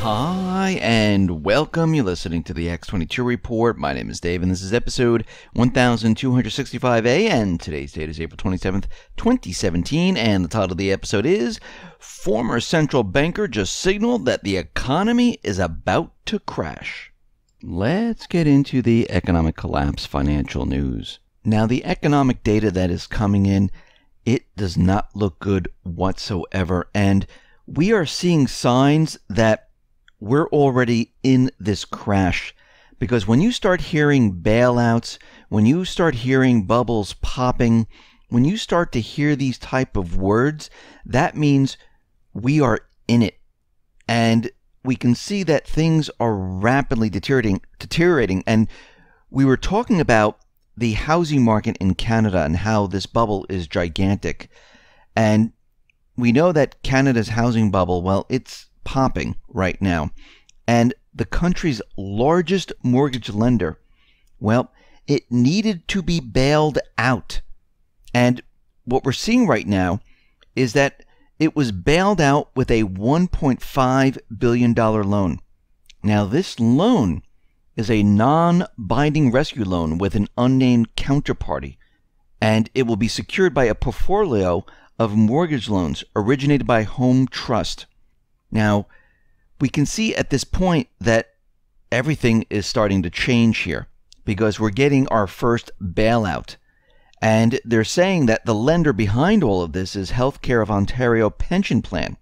Hi, and welcome. You're listening to the X22 Report. My name is Dave, and this is episode 1265A, and today's date is April 27th, 2017, and the title of the episode is Former Central Banker Just Signaled That the Economy is About to Crash. Let's get into the economic collapse financial news. Now, the economic data that is coming in, it does not look good whatsoever, and we are seeing signs that we're already in this crash, because when you start hearing bailouts, when you start hearing bubbles popping, when you start to hear these type of words, that means we are in it. And we can see that things are rapidly deteriorating. And we were talking about the housing market in Canada and how this bubble is gigantic. And we know that Canada's housing bubble, well, it's popping right now. And the country's largest mortgage lender, well, it needed to be bailed out. And what we're seeing right now is that it was bailed out with a $1.5 billion loan. Now, this loan is a non-binding rescue loan with an unnamed counterparty, and it will be secured by a portfolio of mortgage loans originated by Home Trust. Now, we can see at this point that everything is starting to change here, because we're getting our first bailout. And they're saying that the lender behind all of this is Healthcare of Ontario Pension Plan.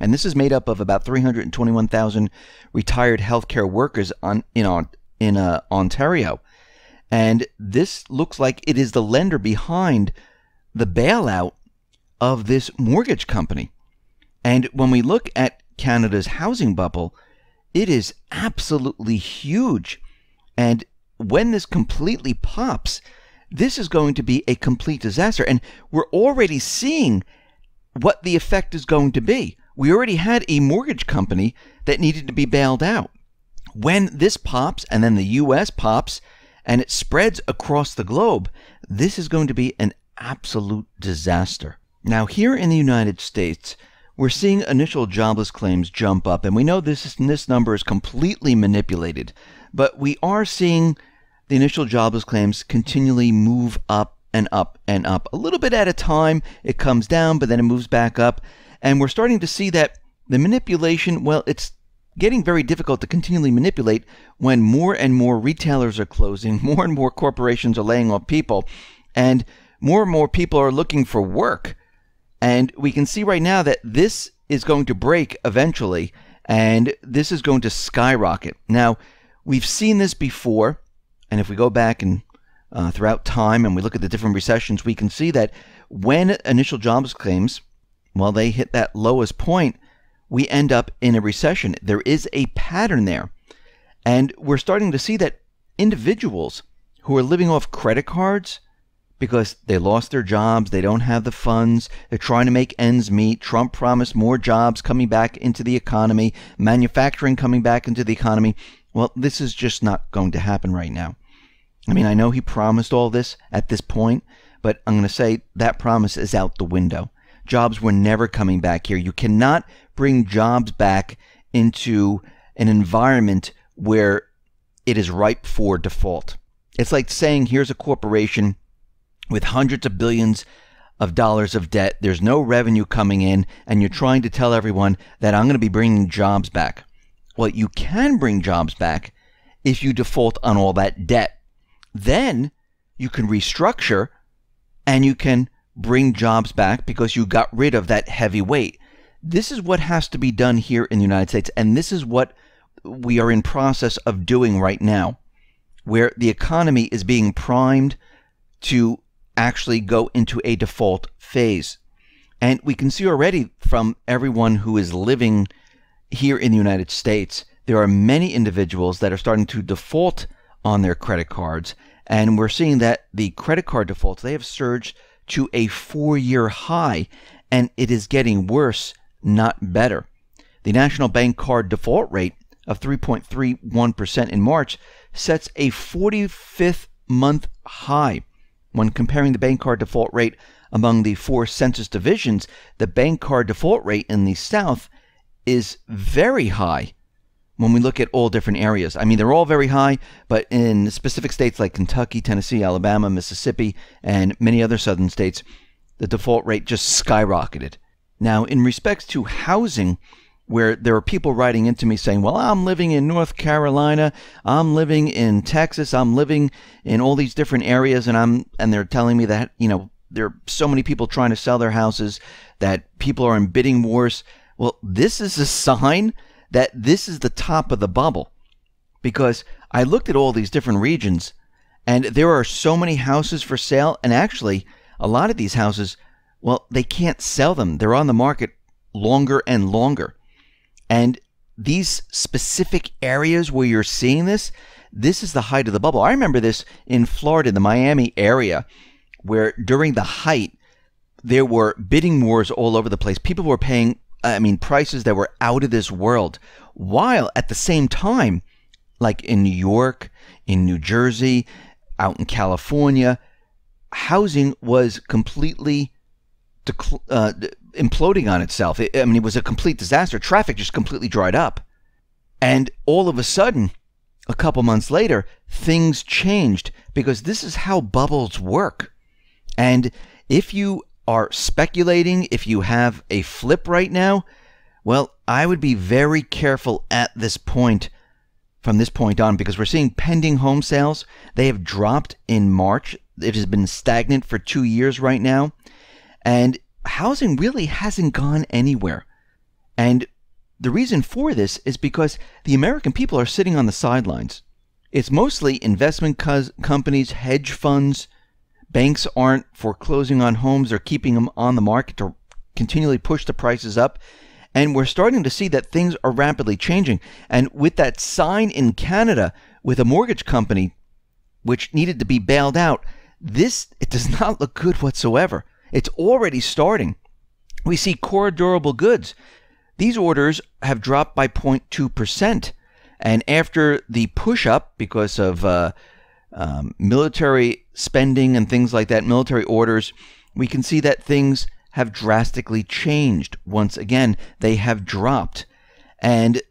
And this is made up of about 321,000 retired healthcare workers in Ontario. And this looks like it is the lender behind the bailout of this mortgage company. And when we look at Canada's housing bubble, it is absolutely huge. And when this completely pops, this is going to be a complete disaster. And we're already seeing what the effect is going to be. We already had a mortgage company that needed to be bailed out. When this pops, and then the U.S. pops, and it spreads across the globe, this is going to be an absolute disaster. Now, here in the United States, we're seeing initial jobless claims jump up, and we know this number is completely manipulated, but we are seeing the initial jobless claims continually move up and up and up. A little bit at a time, it comes down, but then it moves back up, and we're starting to see that the manipulation, well, it's getting very difficult to continually manipulate when more and more retailers are closing, more and more corporations are laying off people, and more people are looking for work. And we can see right now that this is going to break eventually, and this is going to skyrocket. Now, we've seen this before, and if we go back and throughout time and we look at the different recessions, we can see that when initial jobs claims, well, they hit that lowest point, we end up in a recession. There is a pattern there. And we're starting to see that individuals who are living off credit cards, because they lost their jobs, they don't have the funds, they're trying to make ends meet. Trump promised more jobs coming back into the economy, manufacturing coming back into the economy. Well, this is just not going to happen right now. I mean, I know he promised all this at this point, but I'm going to say that promise is out the window. Jobs were never coming back here. You cannot bring jobs back into an environment where it is ripe for default. It's like saying, here's a corporation with hundreds of billions of dollars of debt, there's no revenue coming in, and you're trying to tell everyone that I'm going to be bringing jobs back. Well, you can bring jobs back if you default on all that debt. Then you can restructure and you can bring jobs back because you got rid of that heavy weight. This is what has to be done here in the United States, and this is what we are in process of doing right now, where the economy is being primed to actually go into a default phase. And we can see already from everyone who is living here in the United States, there are many individuals that are starting to default on their credit cards. And we're seeing that the credit card defaults, they have surged to a 4-year high, and it is getting worse, not better. The National Bank card default rate of 3.31% in March sets a 45th month high. When comparing the bank card default rate among the 4 census divisions, the bank card default rate in the South is very high, when we look at all different areas. I mean, they're all very high, but in specific states like Kentucky, Tennessee, Alabama, Mississippi, and many other southern states, the default rate just skyrocketed. Now, in respects to housing, where there are people writing into me saying, well, I'm living in North Carolina, I'm living in Texas, I'm living in all these different areas, and they're telling me that, there are so many people trying to sell their houses, that people are in bidding wars. Well, this is a sign that this is the top of the bubble, because I looked at all these different regions, and there are so many houses for sale, and actually, a lot of these houses, well, they can't sell them. They're on the market longer and longer. And these specific areas where you're seeing this is the height of the bubble. I remember this in Florida, the Miami area, where during the height, there were bidding wars all over the place. People were paying, prices that were out of this world, while at the same time, like in New York, in New Jersey, out in California, housing was completely imploding on itself. It was a complete disaster. Traffic just completely dried up. And all of a sudden, a couple months later, things changed, because this is how bubbles work. And if you are speculating, if you have a flip right now, well, I would be very careful at this point, from this point on, because we're seeing pending home sales. They have dropped in March. It has been stagnant for 2 years right now. And housing really hasn't gone anywhere. And the reason for this is because the American people are sitting on the sidelines. It's mostly investment companies, hedge funds. Banks aren't foreclosing on homes. They're keeping them on the market to continually push the prices up. And we're starting to see that things are rapidly changing. And with that sign in Canada with a mortgage company which needed to be bailed out, it does not look good whatsoever. It's already starting. We see core durable goods. These orders have dropped by 0.2%. And after the push-up, because of military spending and things like that, military orders, we can see that things have drastically changed. Once again, they have dropped. And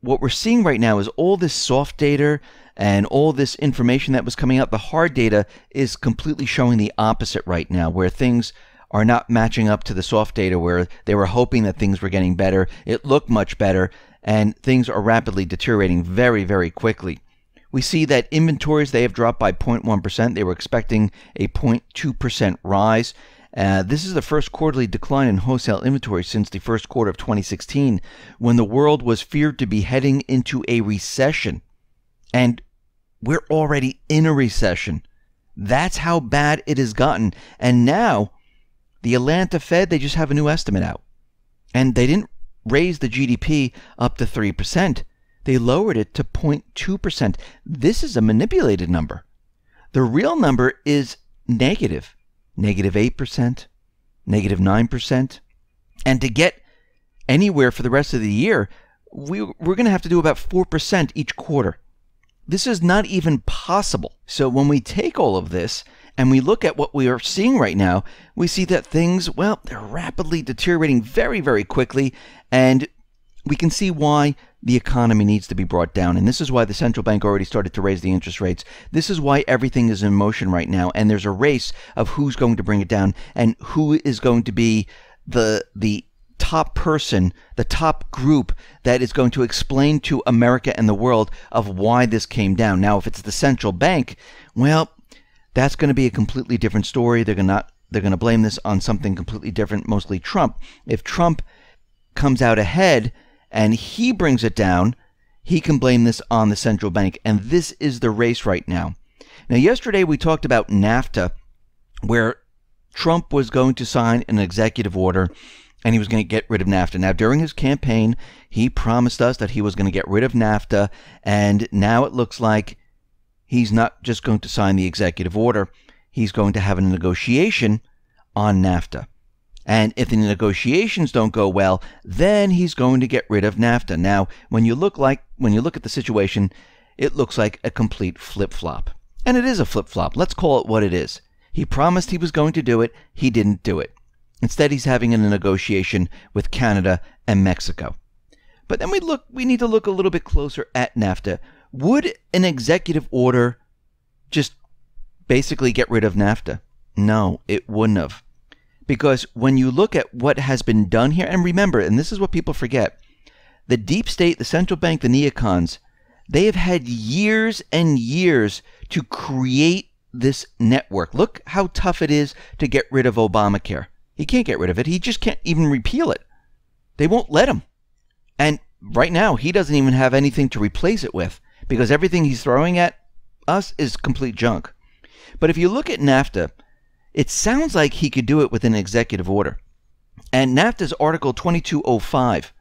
what we're seeing right now is all this soft data and all this information that was coming out. The hard data is completely showing the opposite right now, where things are not matching up to the soft data, where they were hoping that things were getting better. It looked much better, and things are rapidly deteriorating very, very quickly. We see that inventories, they have dropped by 0.1%. They were expecting a 0.2% rise. This is the first quarterly decline in wholesale inventory since the first quarter of 2016, when the world was feared to be heading into a recession. And we're already in a recession. That's how bad it has gotten. And now, the Atlanta Fed, they just have a new estimate out. And they didn't raise the GDP up to 3%. They lowered it to 0.2%. This is a manipulated number. The real number is negative. -8%, -9%. And to get anywhere for the rest of the year, we're going to have to do about 4% each quarter. This is not even possible. So when we take all of this and we look at what we are seeing right now, we see that things, well, they're rapidly deteriorating very, very quickly. And we can see why the economy needs to be brought down. And this is why the central bank already started to raise the interest rates. This is why everything is in motion right now. And there's a race of who's going to bring it down and who is going to be the top person, the top group that is going to explain to America and the world of why this came down. Now, if it's the central bank, well, that's going to be a completely different story. They're going to blame this on something completely different, mostly Trump. If Trump comes out ahead and he brings it down, he can blame this on the central bank. And this is the race right now. Now, yesterday we talked about NAFTA, where Trump was going to sign an executive order and he was going to get rid of NAFTA. Now, during his campaign, he promised us that he was going to get rid of NAFTA, and now it looks like he's not just going to sign the executive order. He's going to have a negotiation on NAFTA. And if the negotiations don't go well, then he's going to get rid of NAFTA. Now, when you look at the situation, it looks like a complete flip-flop. And it is a flip-flop. Let's call it what it is. He promised he was going to do it. He didn't do it. Instead, he's having a negotiation with Canada and Mexico. But then we need to look a little bit closer at NAFTA. Would an executive order just basically get rid of NAFTA? No, it wouldn't have. Because when you look at what has been done here, and remember, and this is what people forget, the deep state, the central bank, the neocons, they have had years and years to create this network. Look how tough it is to get rid of Obamacare. He can't get rid of it. He just can't even repeal it. They won't let him. And right now, he doesn't even have anything to replace it with, because everything he's throwing at us is complete junk. But if you look at NAFTA, it sounds like he could do it with an executive order. And NAFTA's Article 2205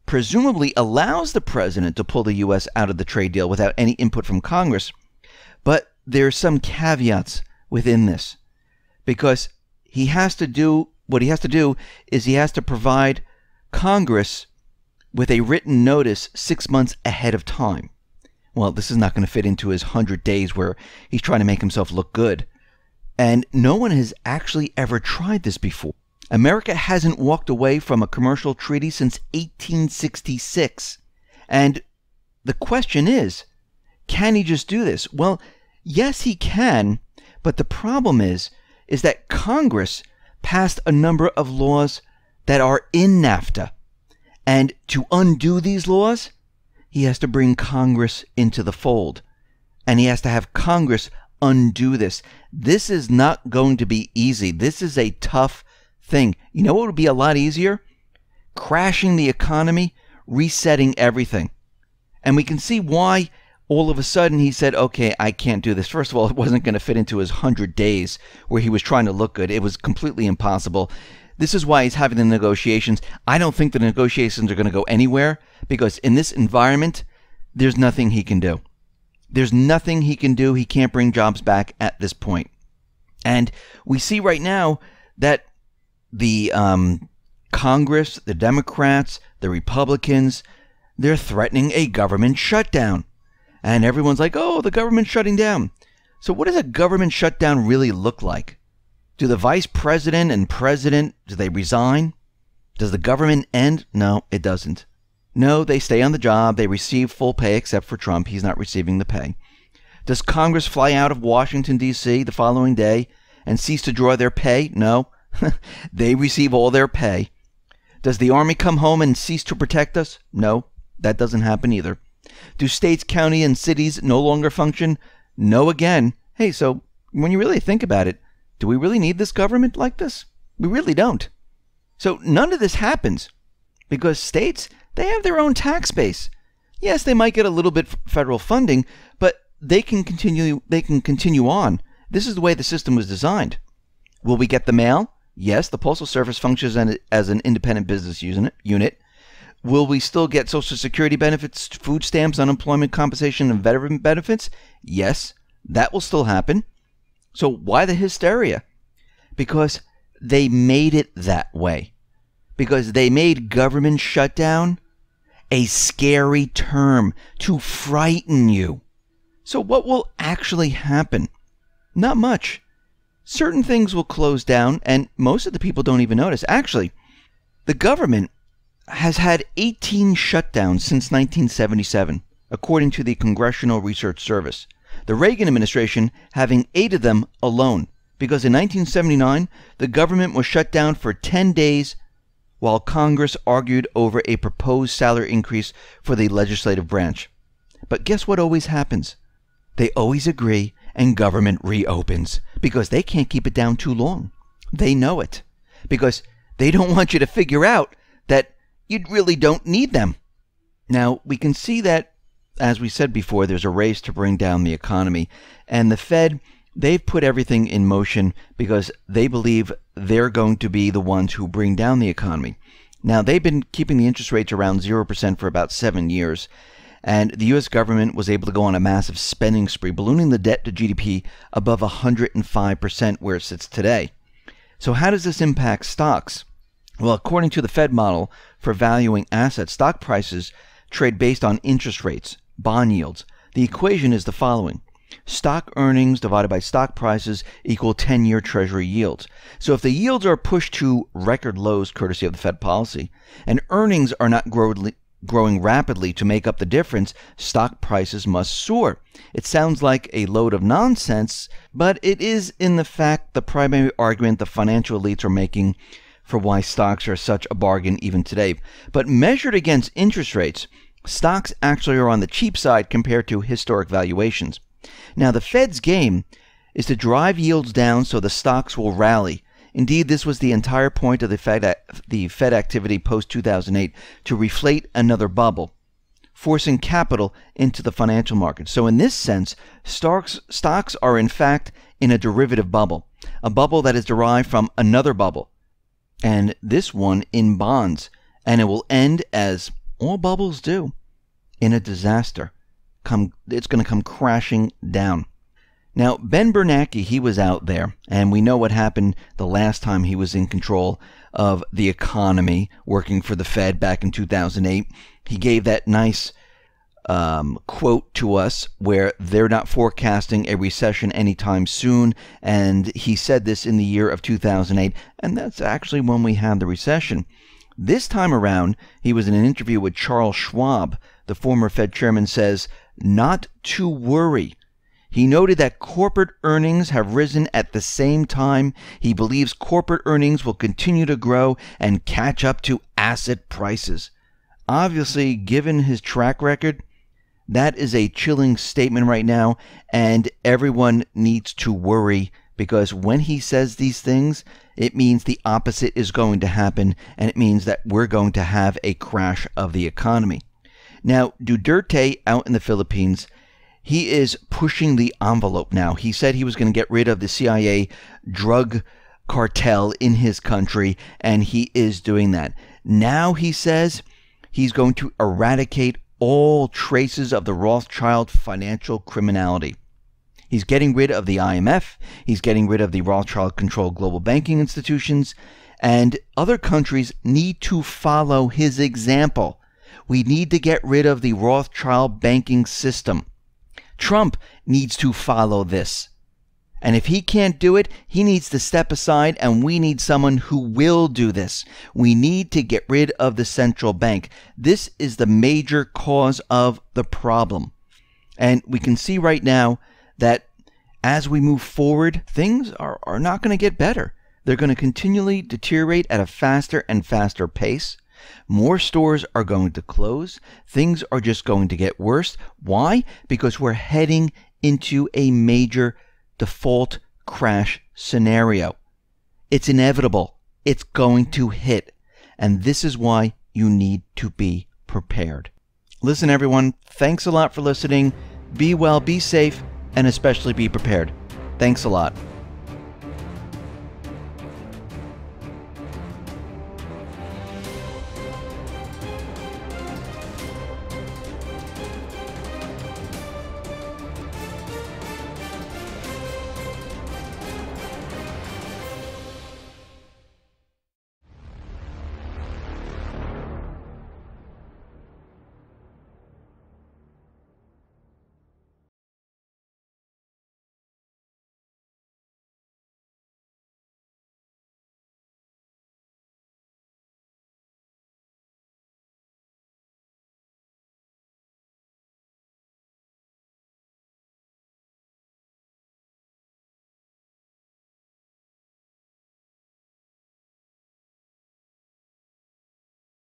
presumably allows the president to pull the U.S. out of the trade deal without any input from Congress. But there are some caveats within this, because he has to do what he has to do is he has to provide Congress with a written notice 6 months ahead of time. Well, this is not going to fit into his 100 days where he's trying to make himself look good. And no one has actually ever tried this before. America hasn't walked away from a commercial treaty since 1866. And the question is, can he just do this? Well, yes, he can, but the problem is that Congress passed a number of laws that are in NAFTA. And to undo these laws, he has to bring Congress into the fold. And he has to have Congress undo this. This is not going to be easy. This is a tough thing. You know what would be a lot easier? Crashing the economy, resetting everything. And we can see why all of a sudden he said, okay, I can't do this. First of all, it wasn't going to fit into his 100 days where he was trying to look good. It was completely impossible. This is why he's having the negotiations. I don't think the negotiations are going to go anywhere, because in this environment, there's nothing he can do. There's nothing he can do. He can't bring jobs back at this point. And we see right now that the Congress, the Democrats, the Republicans, they're threatening a government shutdown. And everyone's like, oh, the government's shutting down. So what does a government shutdown really look like? Do the vice president and president, do they resign? Does the government end? No, it doesn't. No, they stay on the job. They receive full pay, except for Trump. He's not receiving the pay. Does Congress fly out of Washington, D.C. the following day and cease to draw their pay? No. They receive all their pay. Does the Army come home and cease to protect us? No, that doesn't happen either. Do states, county, and cities no longer function? No again. Hey, so when you really think about it, do we really need this government like this? We really don't. So none of this happens because states, they have their own tax base. Yes, they might get a little bit federal funding, but they can continue on. This is the way the system was designed. Will we get the mail? Yes, the Postal Service functions as an independent business unit. Will we still get Social Security benefits, food stamps, unemployment compensation, and veteran benefits? Yes, that will still happen. So why the hysteria? Because they made it that way. Because they made government shutdown a scary term to frighten you. So what will actually happen? Not much. Certain things will close down, and most of the people don't even notice. Actually, the government has had 18 shutdowns since 1977, according to the Congressional Research Service. The Reagan administration having 8 of them alone, because in 1979, the government was shut down for 10 days while Congress argued over a proposed salary increase for the legislative branch. But guess what always happens? They always agree and government reopens because they can't keep it down too long. They know it because they don't want you to figure out that you really don't need them. Now, we can see that, as we said before, there's a race to bring down the economy. And the Fed, they've put everything in motion because they believe they're going to be the ones who bring down the economy. Now, they've been keeping the interest rates around 0% for about 7 years. And the U.S. government was able to go on a massive spending spree, ballooning the debt to GDP above 105% where it sits today. So how does this impact stocks? Well, according to the Fed model for valuing assets, stock prices trade based on interest rates, bond yields. The equation is the following. Stock earnings divided by stock prices equal 10-year Treasury yields. So if the yields are pushed to record lows courtesy of the Fed policy, and earnings are not growing rapidly to make up the difference, stock prices must soar. It sounds like a load of nonsense, but it is in the fact the primary argument the financial elites are making for why stocks are such a bargain even today. But measured against interest rates, stocks actually are on the cheap side compared to historic valuations. Now, the Fed's game is to drive yields down so the stocks will rally. Indeed, this was the entire point of the Fed activity post-2008, to reflate another bubble, forcing capital into the financial market. So in this sense, stocks are in fact in a derivative bubble, a bubble that is derived from another bubble, and this one in bonds. And it will end, as all bubbles do, in a disaster. It's going to come crashing down. Now, Ben Bernanke, he was out there, and we know what happened the last time he was in control of the economy, working for the Fed back in 2008. He gave that nice quote to us where they're not forecasting a recession anytime soon, and he said this in the year of 2008, and that's actually when we had the recession. This time around, he was in an interview with Charles Schwab. The former Fed chairman says, not to worry. He noted that corporate earnings have risen at the same time. He believes corporate earnings will continue to grow and catch up to asset prices. Obviously, given his track record, that is a chilling statement right now, and everyone needs to worry, because when he says these things, it means the opposite is going to happen, and it means that we're going to have a crash of the economy. Now, Duterte out in the Philippines, he is pushing the envelope now. He said he was going to get rid of the CIA drug cartel in his country, and he is doing that. Now he says he's going to eradicate all traces of the Rothschild financial criminality. He's getting rid of the IMF. He's getting rid of the Rothschild-controlled global banking institutions, and other countries need to follow his example. We need to get rid of the Rothschild banking system. Trump needs to follow this. And if he can't do it, he needs to step aside, and we need someone who will do this. We need to get rid of the central bank. This is the major cause of the problem. And we can see right now that as we move forward, things are not going to get better. They're going to continually deteriorate at a faster and faster pace. More stores are going to close. Things are just going to get worse. Why? Because we're heading into a major default crash scenario. It's inevitable. It's going to hit. And this is why you need to be prepared. Listen, everyone, thanks a lot for listening. Be well, be safe, and especially be prepared. Thanks a lot.